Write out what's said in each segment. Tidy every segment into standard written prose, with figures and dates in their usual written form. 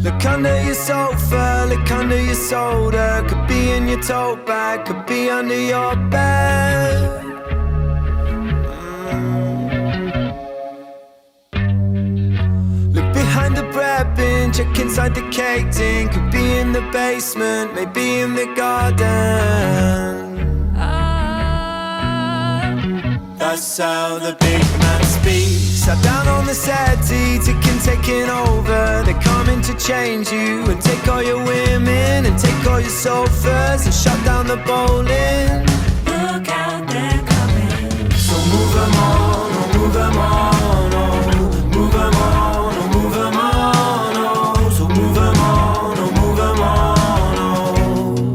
Look under your sofa, look under your shoulder. Could be in your tote bag, could be under your bed. Look behind the bread bin, check inside the cake tin. Could be in the basement, maybe in the garden. That's how the big man speaks. Sat down on the settee, ticking, taking over. They're coming to change you and take all your women and take all your sofas and shut down the bowling. Look out, they're coming. So move them on, oh move them on, oh move them on, oh move them on, oh so move them on, oh move them on, oh.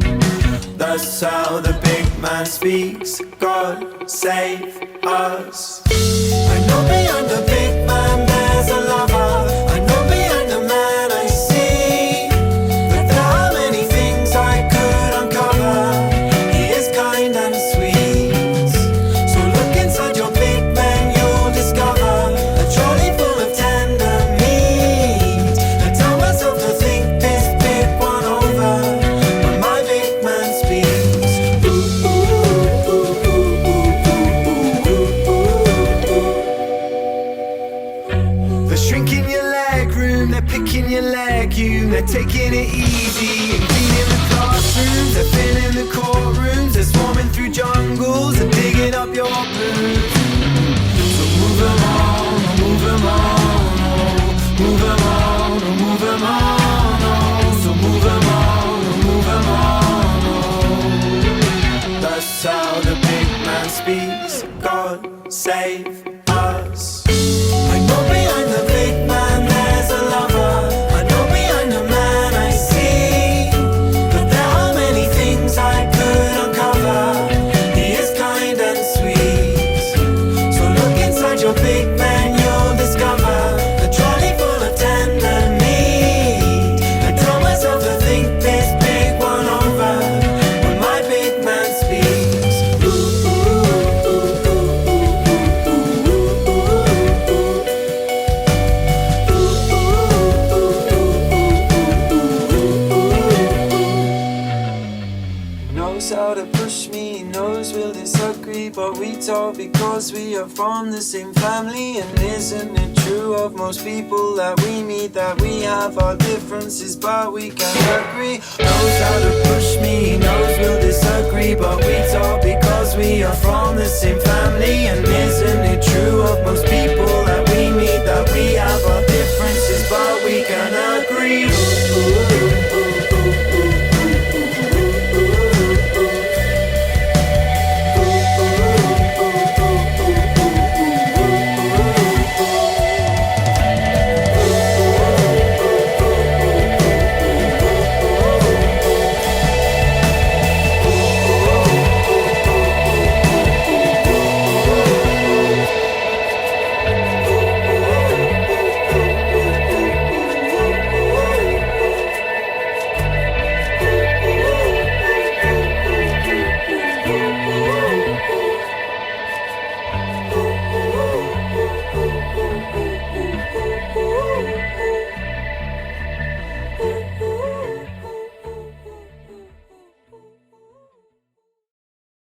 That's how the big man speaks. God save us. I know behind the big man there's a lover. I know behind the man I see that there are many things I could uncover. He is kind and sweet. So look inside your big man, you'll discover a trolley full of tender meat. I tell myself to think this big one over when my big man speaks. They're shrinking your leg room, they're picking your legume. They're taking it easy and cleaning the classrooms. They're filling the courtrooms, they're swarming through jungles and digging up your boots. So move them on, oh move them on, oh move them on, oh move them on, oh so move them on, oh move them on, oh. That's how the big man speaks. God save us. I know behind the big man there's a lover. I know behind the man I see that there are many things I could uncover. He is kind and sweet. So look inside your big man, you'll discover a trolley full of tender meat. I tell myself to think this big one over when my big man speaks. Knows how to push me, he knows we'll disagree, but we talk because we are from the same family. And isn't it true of most people that we meet, that we have our differences but we can agree? Knows how to push me, he knows we'll disagree, but we talk because we are from the same family. And isn't it true of most people that we meet, that we have our